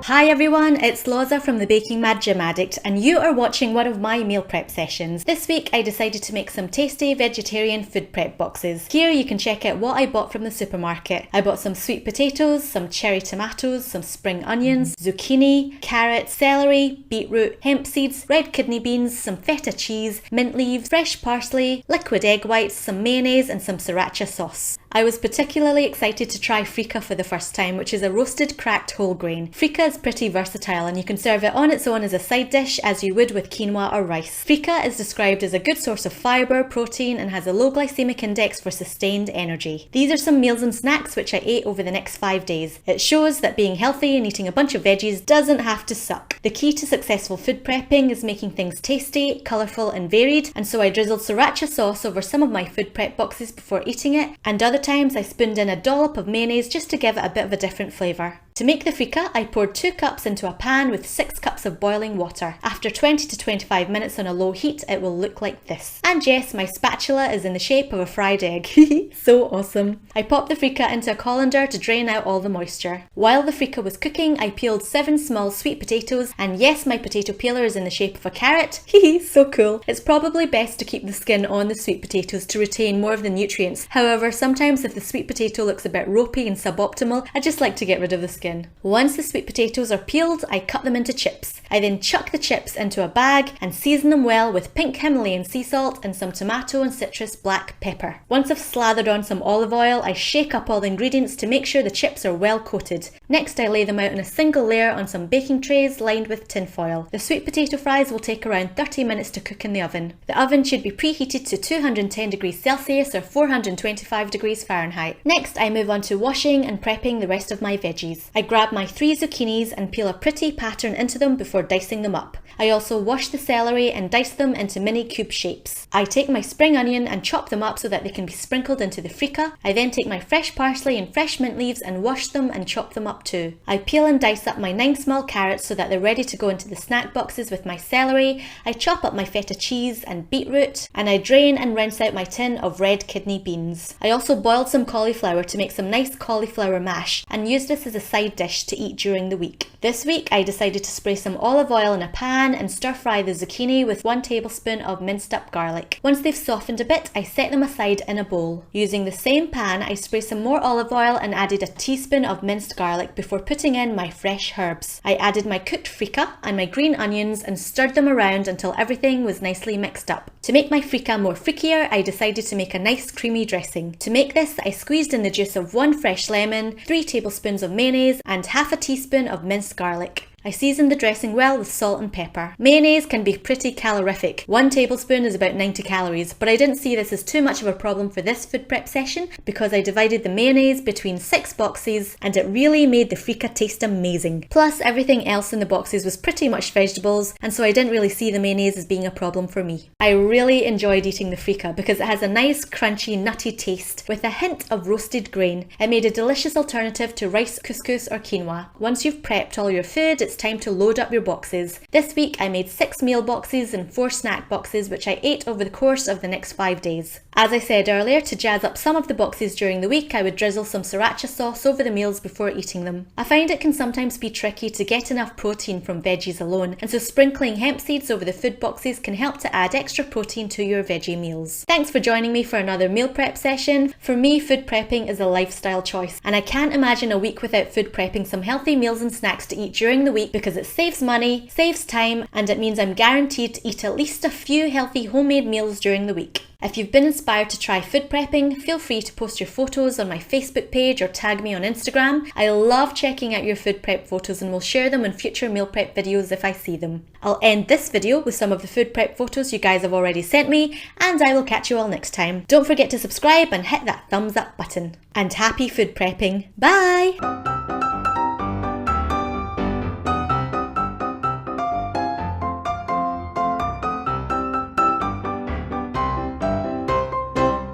Hi everyone, it's Loza from the Baking Mad Gym Addict and you are watching one of my meal prep sessions. This week I decided to make some tasty vegetarian food prep boxes. Here you can check out what I bought from the supermarket. I bought some sweet potatoes, some cherry tomatoes, some spring onions, zucchini, carrots, celery, beetroot, hemp seeds, red kidney beans, some feta cheese, mint leaves, fresh parsley, liquid egg whites, some mayonnaise and some sriracha sauce. I was particularly excited to try FREEKEH for the first time, which is a roasted cracked whole grain. FREEKEH is pretty versatile and you can serve it on its own as a side dish as you would with quinoa or rice. FREEKEH is described as a good source of fibre, protein and has a low glycemic index for sustained energy. These are some meals and snacks which I ate over the next 5 days. It shows that being healthy and eating a bunch of veggies doesn't have to suck. The key to successful food prepping is making things tasty, colourful and varied, and so I drizzled sriracha sauce over some of my food prep boxes before eating it, and other times I spooned in a dollop of mayonnaise just to give it a bit of a different flavour. To make the FREEKEH, I poured 2 cups into a pan with 6 cups of boiling water. After 20 to 25 minutes on a low heat, it will look like this. And yes, my spatula is in the shape of a fried egg. So awesome. I popped the FREEKEH into a colander to drain out all the moisture. While the FREEKEH was cooking, I peeled 7 small sweet potatoes, and yes, my potato peeler is in the shape of a carrot. So cool. It's probably best to keep the skin on the sweet potatoes to retain more of the nutrients. However, sometimes if the sweet potato looks a bit ropey and suboptimal, I just like to get rid of the skin. Once the sweet potatoes are peeled, I cut them into chips. I then chuck the chips into a bag and season them well with pink Himalayan sea salt and some tomato and citrus black pepper. Once I've slathered on some olive oil, I shake up all the ingredients to make sure the chips are well coated. Next, I lay them out in a single layer on some baking trays lined with tin foil. The sweet potato fries will take around 30 minutes to cook in the oven. The oven should be preheated to 210 degrees Celsius or 425 degrees Fahrenheit. Next, I move on to washing and prepping the rest of my veggies. I grab my 3 zucchinis and peel a pretty pattern into them before dicing them up. I also wash the celery and dice them into mini cube shapes. I take my spring onion and chop them up so that they can be sprinkled into the FREEKEH. I then take my fresh parsley and fresh mint leaves and wash them and chop them up too. I peel and dice up my 9 small carrots so that they're ready to go into the snack boxes with my celery. I chop up my feta cheese and beetroot, and I drain and rinse out my tin of red kidney beans. I also boiled some cauliflower to make some nice cauliflower mash and use this as a side dish to eat during the week. This week I decided to spray some olive oil in a pan and stir fry the zucchini with 1 tablespoon of minced up garlic. Once they've softened a bit, I set them aside in a bowl. Using the same pan, I spray some more olive oil and added a teaspoon of minced garlic before putting in my fresh herbs. I added my cooked FREEKEH and my green onions and stirred them around until everything was nicely mixed up. To make my FREEKEH more freakier, I decided to make a nice creamy dressing. To make this, I squeezed in the juice of 1 fresh lemon, 3 tablespoons of mayonnaise and half a teaspoon of minced garlic. I seasoned the dressing well with salt and pepper. Mayonnaise can be pretty calorific. 1 tablespoon is about 90 calories, but I didn't see this as too much of a problem for this food prep session because I divided the mayonnaise between 6 boxes and it really made the FREEKEH taste amazing. Plus, everything else in the boxes was pretty much vegetables, and so I didn't really see the mayonnaise as being a problem for me. I really enjoyed eating the FREEKEH because it has a nice crunchy nutty taste with a hint of roasted grain. It made a delicious alternative to rice, couscous or quinoa. Once you've prepped all your food, it's time to load up your boxes. This week I made 6 meal boxes and 4 snack boxes which I ate over the course of the next 5 days. As I said earlier, to jazz up some of the boxes during the week, I would drizzle some sriracha sauce over the meals before eating them. I find it can sometimes be tricky to get enough protein from veggies alone, and so sprinkling hemp seeds over the food boxes can help to add extra protein to your veggie meals. Thanks for joining me for another meal prep session. For me, food prepping is a lifestyle choice, and I can't imagine a week without food prepping some healthy meals and snacks to eat during the week because it saves money, saves time, and it means I'm guaranteed to eat at least a few healthy homemade meals during the week. If you've been inspired to try food prepping, feel free to post your photos on my Facebook page or tag me on Instagram. I love checking out your food prep photos and will share them in future meal prep videos if I see them. I'll end this video with some of the food prep photos you guys have already sent me, and I will catch you all next time. Don't forget to subscribe and hit that thumbs up button. And happy food prepping. Bye!